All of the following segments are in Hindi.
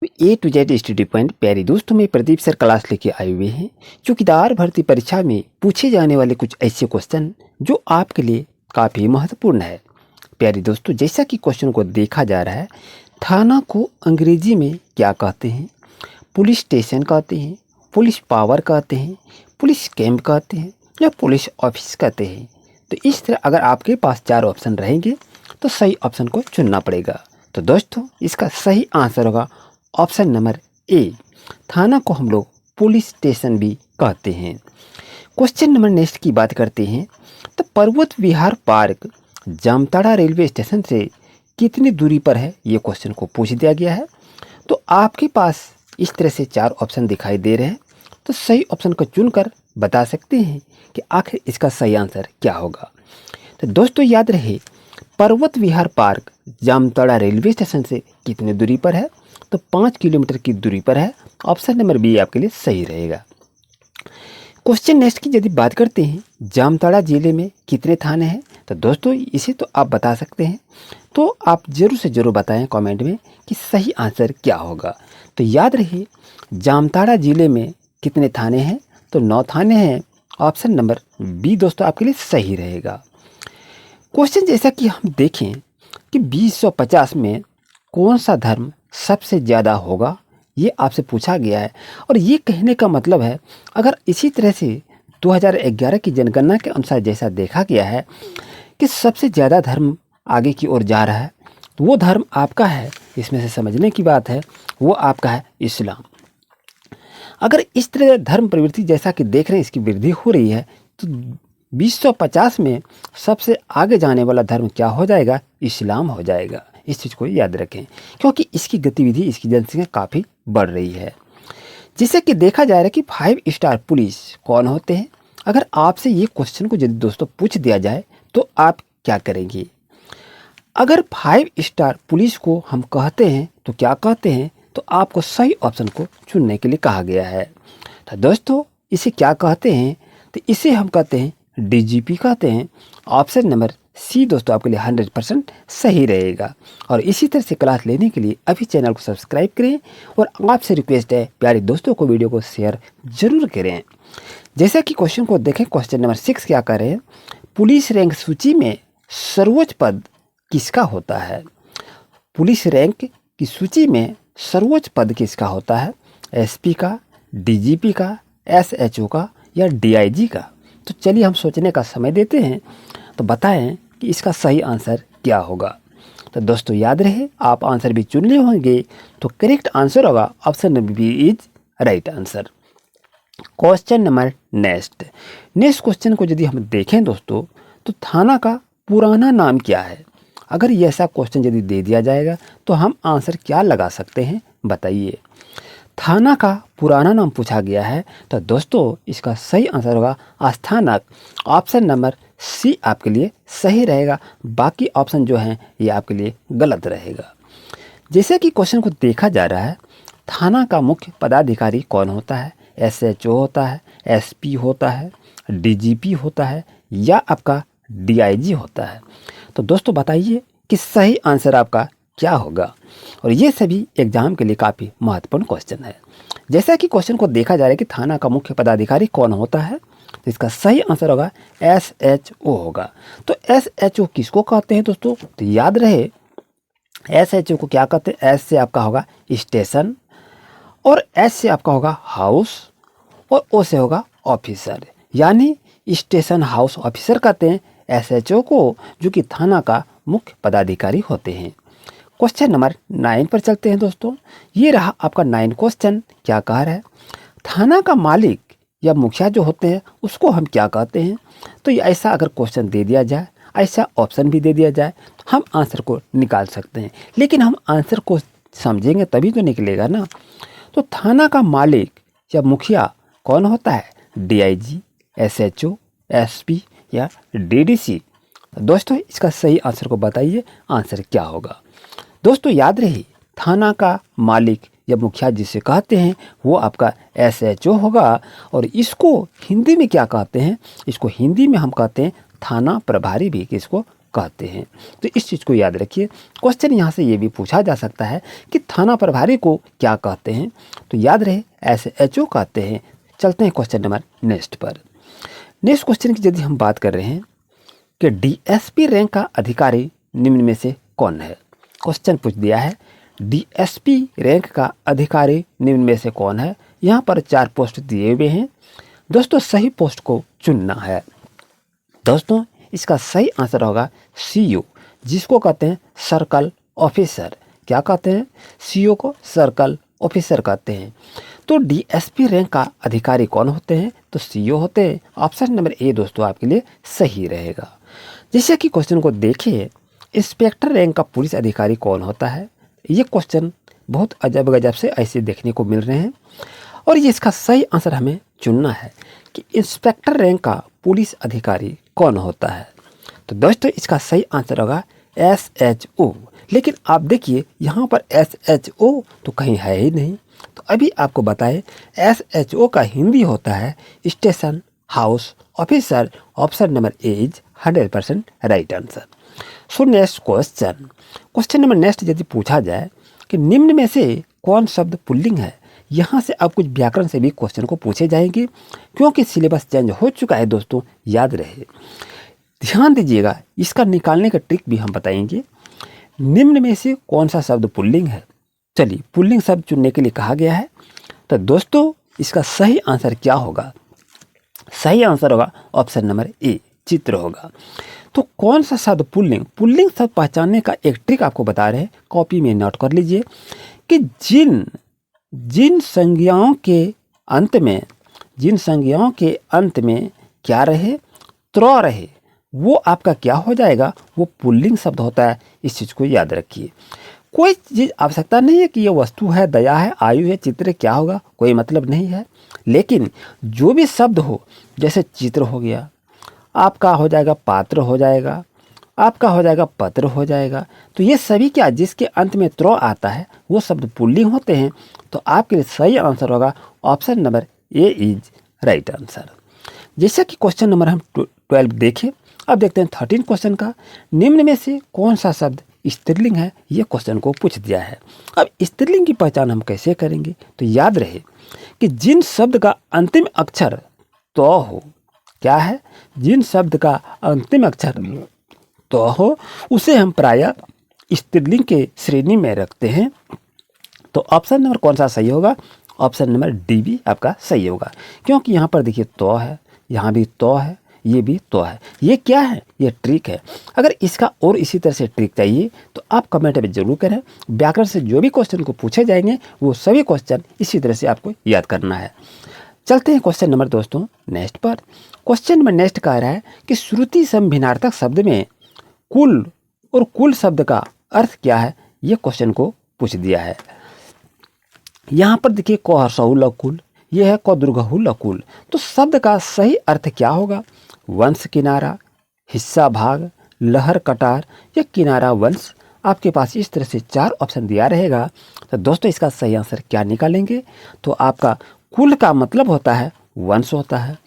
A to Z study point प्यारे दोस्तों में प्रदीप सर क्लास लेके आए हुए हैं। चौकीदार भर्ती परीक्षा में पूछे जाने वाले कुछ ऐसे क्वेश्चन जो आपके लिए काफ़ी महत्वपूर्ण है। प्यारे दोस्तों, जैसा कि क्वेश्चन को देखा जा रहा है, थाना को अंग्रेजी में क्या कहते हैं? पुलिस स्टेशन कहते हैं, पुलिस पावर कहते हैं, पुलिस कैंप कहते हैं या पुलिस ऑफिस कहते हैं। तो इस तरह अगर आपके पास 4 ऑप्शन रहेंगे तो सही ऑप्शन को चुनना पड़ेगा। तो दोस्तों, इसका सही आंसर होगा ऑप्शन नंबर ए। थाना को हम लोग पुलिस स्टेशन भी कहते हैं। क्वेश्चन नंबर नेक्स्ट की बात करते हैं। तो पर्वत विहार पार्क जामताड़ा रेलवे स्टेशन से कितनी दूरी पर है, ये क्वेश्चन को पूछ दिया गया है। तो आपके पास इस तरह से 4 ऑप्शन दिखाई दे रहे हैं। तो सही ऑप्शन को चुनकर बता सकते हैं कि आखिर इसका सही आंसर क्या होगा। तो दोस्तों याद रहे, पर्वत विहार पार्क जामताड़ा रेलवे स्टेशन से कितनी दूरी पर है? तो 5 किलोमीटर की दूरी पर है। ऑप्शन नंबर बी आपके लिए सही रहेगा। क्वेश्चन नेक्स्ट की यदि बात करते हैं, जामताड़ा जिले में कितने थाने हैं? तो दोस्तों इसे तो आप बता सकते हैं, तो आप जरूर से जरूर बताएं कमेंट में कि सही आंसर क्या होगा। तो याद रहे, जामताड़ा जिले में कितने थाने हैं? तो 9 थाने हैं। ऑप्शन नंबर बी दोस्तों आपके लिए सही रहेगा। क्वेश्चन जैसा कि हम देखें कि 2050 में कौन सा धर्म सबसे ज़्यादा होगा, ये आपसे पूछा गया है। और ये कहने का मतलब है, अगर इसी तरह से 2011 की जनगणना के अनुसार जैसा देखा गया है कि सबसे ज़्यादा धर्म आगे की ओर जा रहा है, तो वो धर्म आपका है। इसमें से समझने की बात है, वो आपका है इस्लाम। अगर इस तरह धर्म प्रवृत्ति जैसा कि देख रहे हैं इसकी वृद्धि हो रही है, तो 2050 में सबसे आगे जाने वाला धर्म क्या हो जाएगा? इस्लाम हो जाएगा। इस चीज़ को याद रखें, क्योंकि इसकी गतिविधि, इसकी जनसंख्या काफ़ी बढ़ रही है। जिससे कि देखा जा रहा है कि 5 स्टार पुलिस कौन होते हैं। अगर आपसे ये क्वेश्चन को यदि दोस्तों पूछ दिया जाए तो आप क्या करेंगे? अगर 5 स्टार पुलिस को हम कहते हैं तो क्या कहते हैं? तो आपको सही ऑप्शन को चुनने के लिए कहा गया है। तो दोस्तों इसे क्या कहते हैं? तो इसे हम कहते हैं डीजीपी कहते हैं। ऑप्शन नंबर सी दोस्तों आपके लिए 100% सही रहेगा। और इसी तरह से क्लास लेने के लिए अभी चैनल को सब्सक्राइब करें और आपसे रिक्वेस्ट है प्यारे दोस्तों को वीडियो को शेयर जरूर करें। जैसा कि क्वेश्चन को देखें, क्वेश्चन नंबर 6 क्या कर रहे हैं? पुलिस रैंक सूची में सर्वोच्च पद किसका होता है? पुलिस रैंक की सूची में सर्वोच्च पद किसका होता है? एसपी का, डीजीपी का, एसएचओ का या डीआईजी का? तो चलिए हम सोचने का समय देते हैं, तो बताएं कि इसका सही आंसर क्या होगा। तो दोस्तों याद रहे, आप आंसर भी चुन लिए होंगे, तो करेक्ट आंसर होगा option number B is right answer. Question number next question को यदि हम देखें दोस्तों, तो थाना का पुराना नाम क्या है? अगर ये ऐसा क्वेश्चन यदि दे दिया जाएगा तो हम आंसर क्या लगा सकते हैं, बताइए। थाना का पुराना नाम पूछा गया है, तो दोस्तों इसका सही आंसर होगा आस्थानक। ऑप्शन नंबर सी आपके लिए सही रहेगा। बाकी ऑप्शन जो हैं ये आपके लिए गलत रहेगा। जैसे कि क्वेश्चन को देखा जा रहा है, थाना का मुख्य पदाधिकारी कौन होता है? एसएचओ होता है, एसपी होता है, डीजीपी होता है या आपका डीआईजी होता है? तो दोस्तों बताइए कि सही आंसर आपका क्या होगा। और ये सभी एग्जाम के लिए काफ़ी महत्वपूर्ण क्वेश्चन है। जैसा कि क्वेश्चन को देखा जा रहा है कि थाना का मुख्य पदाधिकारी कौन होता है, तो इसका सही आंसर होगा एसएचओ होगा। तो एसएचओ किसको कहते हैं दोस्तों? तो याद रहे, एसएचओ को क्या कहते हैं? एस से आपका होगा स्टेशन, और एस से आपका होगा हाउस, और ओ से होगा ऑफिसर। यानी स्टेशन हाउस ऑफिसर कहते हैं एसएचओ को, जो कि थाना का मुख्य पदाधिकारी होते हैं। क्वेश्चन नंबर 9 पर चलते हैं दोस्तों। ये रहा आपका 9 क्वेश्चन। क्या कह रहा है? थाना का मालिक या मुखिया जो होते हैं उसको हम क्या कहते हैं? तो ये ऐसा अगर क्वेश्चन दे दिया जाए, ऐसा ऑप्शन भी दे दिया जाए, तो हम आंसर को निकाल सकते हैं। लेकिन हम आंसर को समझेंगे तभी तो निकलेगा ना। तो थाना का मालिक या मुखिया कौन होता है? डीआईजी, एसएचओ, एसपी या डीडीसी? दोस्तों इसका सही आंसर को बताइए, आंसर क्या होगा। दोस्तों याद रहे, थाना का मालिक या मुखिया जिसे कहते हैं वो आपका एसएचओ होगा। और इसको हिंदी में क्या कहते हैं? इसको हिंदी में हम कहते हैं थाना प्रभारी भी किसको कहते हैं। तो इस चीज़ को याद रखिए। क्वेश्चन यहाँ से ये भी पूछा जा सकता है कि थाना प्रभारी को क्या कहते हैं, तो याद रहे SHO कहते हैं। चलते हैं क्वेश्चन नंबर नेक्स्ट पर। नेक्स्ट क्वेश्चन की यदि हम बात कर रहे हैं कि DSP रैंक का अधिकारी निम्न में से कौन है। क्वेश्चन पूछ दिया है DSP रैंक का अधिकारी निम्न में से कौन है। यहाँ पर 4 पोस्ट दिए हुए हैं दोस्तों, सही पोस्ट को चुनना है। दोस्तों इसका सही आंसर होगा CO, जिसको कहते हैं सर्कल ऑफिसर। क्या कहते हैं? CO को सर्कल ऑफिसर कहते हैं। तो DSP रैंक का अधिकारी कौन होते हैं? तो CO होते हैं। ऑप्शन नंबर ए दोस्तों आपके लिए सही रहेगा। जैसे कि क्वेश्चन को देखिए, इंस्पेक्टर रैंक का पुलिस अधिकारी कौन होता है। ये क्वेश्चन बहुत अजब गजब से ऐसे देखने को मिल रहे हैं और ये इसका सही आंसर हमें चुनना है कि इंस्पेक्टर रैंक का पुलिस अधिकारी कौन होता है। तो दोस्तों इसका सही आंसर होगा SHO। लेकिन आप देखिए यहाँ पर SHO तो कहीं है ही नहीं। तो अभी आपको बताएं SHO का हिंदी होता है station house officer. Option number A is 100% right answer. So next question number next यदि पूछा जाए कि निम्न में से कौन शब्द पुल्लिंग है। यहाँ से अब कुछ व्याकरण से भी क्वेश्चन को पूछे जाएंगे क्योंकि सिलेबस चेंज हो चुका है दोस्तों, याद रहे। ध्यान दीजिएगा, इसका निकालने का ट्रिक भी हम बताएंगे। निम्न में से कौन सा शब्द पुल्लिंग है। चलिए पुल्लिंग शब्द चुनने के लिए कहा गया है। तो दोस्तों इसका सही आंसर क्या होगा? सही आंसर होगा ऑप्शन नंबर ए, चित्र होगा। तो कौन सा शब्द पुल्लिंग शब्द पहचानने का एक ट्रिक आपको बता रहे हैं, कॉपी में नोट कर लीजिए कि जिन संज्ञाओं के अंत में क्या रहे, त्र रहे, वो आपका क्या हो जाएगा, वो पुल्लिंग शब्द होता है। इस चीज़ को याद रखिए। कोई चीज़ आवश्यकता नहीं है कि ये वस्तु है, दया है, आयु है, चित्र क्या होगा, कोई मतलब नहीं है। लेकिन जो भी शब्द हो, जैसे चित्र हो गया, आपका हो जाएगा पात्र हो जाएगा, आपका हो जाएगा पत्र हो जाएगा। तो ये सभी क्या जिसके अंत में त्र आता है वो शब्द पुल्लिंग होते हैं। तो आपके लिए सही आंसर होगा option number A is right answer. जैसा कि क्वेश्चन नंबर हम 12 देखें, अब देखते हैं 13 क्वेश्चन का। निम्न में से कौन सा शब्द स्त्रीलिंग है, ये क्वेश्चन को पूछ दिया है। अब स्त्रीलिंग की पहचान हम कैसे करेंगे? तो याद रहे कि जिन शब्द का अंतिम अक्षर तो हो, क्या है, जिन शब्द का अंतिम अक्षर तो हो उसे हम प्रायः स्त्रीलिंग के श्रेणी में रखते हैं। तो ऑप्शन नंबर कौन सा सही होगा? ऑप्शन नंबर डी भी आपका सही होगा, क्योंकि यहाँ पर देखिए तो है, यहाँ भी तो है, ये भी तो है। ये क्या है? ये ट्रिक है। अगर इसका और इसी तरह से ट्रिक चाहिए तो आप कमेंट में जरूर करें। व्याकरण से जो भी क्वेश्चन को पूछे जाएंगे वो सभी क्वेश्चन इसी तरह से आपको याद करना है। चलते हैं क्वेश्चन नंबर दोस्तों नेक्स्ट पर। क्वेश्चन नंबर नेक्स्ट कह रहा है कि श्रुति सम भिन्नार्थक शब्द में कुल और कुल शब्द का अर्थ क्या है, ये क्वेश्चन को पूछ दिया है। यहाँ पर देखिए क हर्षहु लकुल, ये है क दुर्गहु लकुल। तो शब्द का सही अर्थ क्या होगा? वंश किनारा, हिस्सा भाग, लहर कटार या किनारा वंश। आपके पास इस तरह से 4 ऑप्शन दिया रहेगा। तो दोस्तों इसका सही आंसर क्या निकालेंगे? तो आपका कुल का मतलब होता है वंश होता है,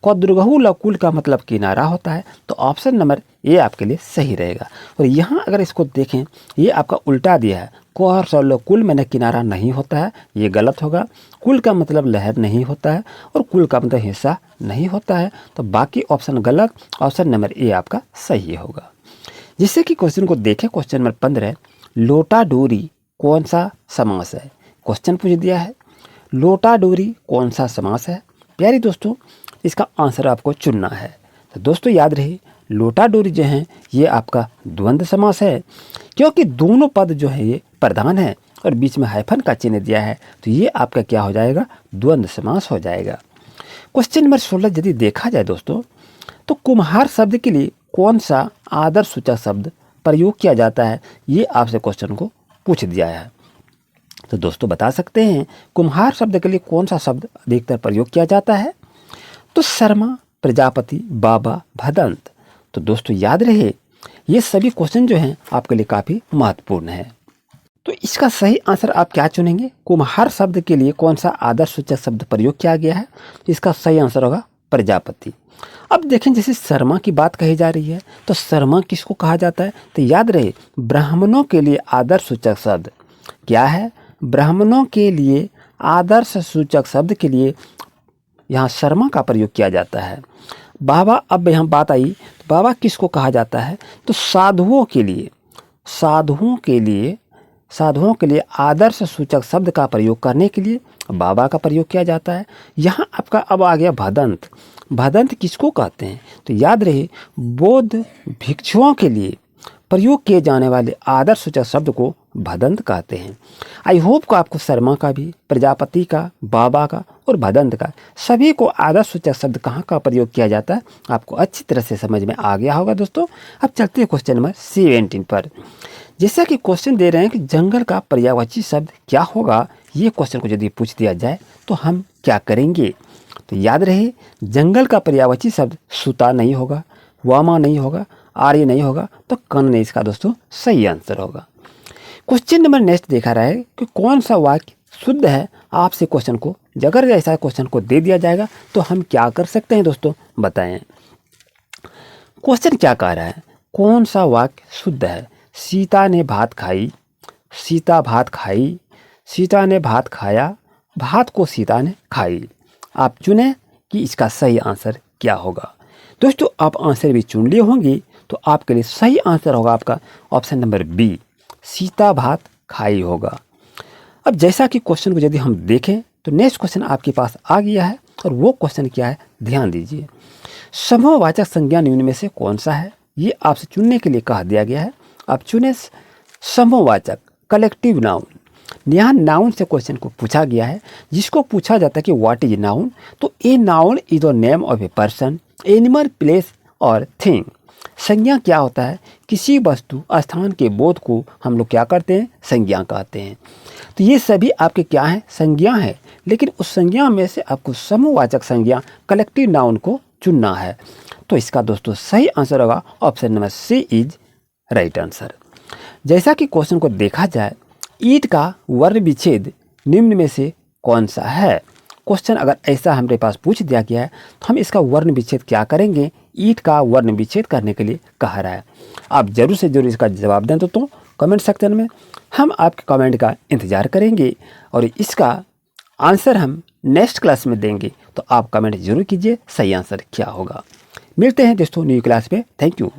क दुर्गहु लकुल का मतलब किनारा होता है। तो ऑप्शन नंबर ए आपके लिए सही रहेगा। और यहाँ अगर इसको देखें, ये आपका उल्टा दिया है, क हर्षहु लकुल मैंने किनारा नहीं होता है, ये गलत होगा। कुल का मतलब लहर नहीं होता है और कुल का मतलब हिस्सा नहीं होता है। तो बाकी ऑप्शन गलत, ऑप्शन नंबर ए आपका सही होगा। जिससे कि क्वेश्चन को देखें, क्वेश्चन नंबर 15, लोटा डोरी कौन सा समास है। क्वेश्चन पूछ दिया है लोटा डोरी कौन सा समास है। प्यारे दोस्तों इसका आंसर आपको चुनना है। तो दोस्तों याद रहे लोटा डोरी जो है ये आपका द्वंद्व समास है, क्योंकि दोनों पद जो है ये प्रधान है और बीच में हाइफन का चिन्ह दिया है। तो ये आपका क्या हो जाएगा? द्वंद्व समास हो जाएगा। क्वेश्चन नंबर 16 यदि देखा जाए दोस्तों, तो कुम्हार शब्द के लिए कौन सा आदर्श सूचक शब्द प्रयोग किया जाता है, ये आपसे क्वेश्चन को पूछ दिया है। तो दोस्तों बता सकते हैं कुम्हार शब्द के लिए कौन सा शब्द अधिकतर प्रयोग किया जाता है? तो शर्मा, प्रजापति, बाबा, भदंत। तो दोस्तों याद रहे ये सभी क्वेश्चन जो हैं आपके लिए काफ़ी महत्वपूर्ण है। तो इसका सही आंसर आप क्या चुनेंगे? कुम्हार शब्द के लिए कौन सा आदर्श सूचक शब्द प्रयोग किया गया है? तो इसका सही आंसर होगा प्रजापति। अब देखें, जैसे शर्मा की बात कही जा रही है तो शर्मा किसको कहा जाता है? तो याद रहे, ब्राह्मणों के लिए आदर्श सूचक शब्द क्या है? ब्राह्मणों के लिए आदर्श सूचक शब्द के लिए यहाँ शर्मा का प्रयोग किया जाता है। बाबा, अब यहाँ बात आई तो बाबा किसको कहा जाता है? तो साधुओं के लिए, साधुओं के लिए आदर्श सूचक शब्द का प्रयोग करने के लिए बाबा का प्रयोग किया जाता है। यहाँ आपका अब आ गया भदंत। भदंत किसको कहते हैं? तो याद रहे, बौद्ध भिक्षुओं के लिए प्रयोग किए जाने वाले आदर्श सूचक शब्द को भदंत कहते हैं। आई होप को आपको शर्मा का भी, प्रजापति का, बाबा का और भदंत का सभी को आदर्श सूचक शब्द कहाँ का प्रयोग किया जाता है आपको अच्छी तरह से समझ में आ गया होगा दोस्तों। अब चलते हैं क्वेश्चन नंबर 17 पर। जैसा कि क्वेश्चन दे रहे हैं कि जंगल का पर्यायवाची शब्द क्या होगा, ये क्वेश्चन को यदि पूछ दिया जाए तो हम क्या करेंगे? तो याद रहे, जंगल का पर्यायवाची शब्द सुता नहीं होगा, वामा नहीं होगा, आर्य नहीं होगा, तो कर्ण नहीं इसका दोस्तों सही आंसर होगा। क्वेश्चन नंबर नेक्स्ट देखा रहा है कि कौन सा वाक्य शुद्ध है। आपसे क्वेश्चन को, अगर ऐसा क्वेश्चन को दे दिया जाएगा तो हम क्या कर सकते हैं दोस्तों, बताएं। क्वेश्चन क्या कह रहा है? कौन सा वाक्य शुद्ध है? सीता ने भात खाई, सीता भात खाई, सीता ने भात खाया, भात को सीता ने खाई। आप चुनें कि इसका सही आंसर क्या होगा। दोस्तों, आप आंसर भी चुन लिए होंगे तो आपके लिए सही आंसर होगा आपका ऑप्शन नंबर बी, सीता भात खाई होगा। अब जैसा कि क्वेश्चन को यदि हम देखें तो नेक्स्ट क्वेश्चन आपके पास आ गया है और वो क्वेश्चन क्या है, ध्यान दीजिए। समूहवाचक संज्ञा निम्न में से कौन सा है? ये आपसे चुनने के लिए कहा दिया गया है। आप चुने समूहवाचक, कलेक्टिव नाउन। यहाँ नाउन से क्वेश्चन को पूछा गया है, जिसको पूछा जाता है कि व्हाट इज नाउन। तो a noun is the name of a person, animal, place और थिंग। संज्ञा क्या होता है? किसी वस्तु, स्थान के बोध को हम लोग क्या करते हैं? संज्ञा कहते हैं। तो ये सभी आपके क्या हैं? संज्ञा है। लेकिन उस संज्ञा में से आपको समूहवाचक संज्ञा, कलेक्टिव नाउन को चुनना है। तो इसका दोस्तों सही आंसर होगा option number C is right answer. जैसा कि क्वेश्चन को देखा जाए, ईंट का वर्ण विच्छेद निम्न में से कौन सा है? क्वेश्चन अगर ऐसा हमारे पास पूछ दिया गया है तो हम इसका वर्ण विच्छेद क्या करेंगे? ईंट का वर्ण विच्छेद करने के लिए कहा रहा है। आप जरूर से जरूर इसका जवाब दें तो कमेंट सेक्शन में। हम आपके कमेंट का इंतज़ार करेंगे और इसका आंसर हम नेक्स्ट क्लास में देंगे। तो आप कमेंट जरूर कीजिए सही आंसर क्या होगा। मिलते हैं दोस्तों न्यू क्लास पे। Thank you.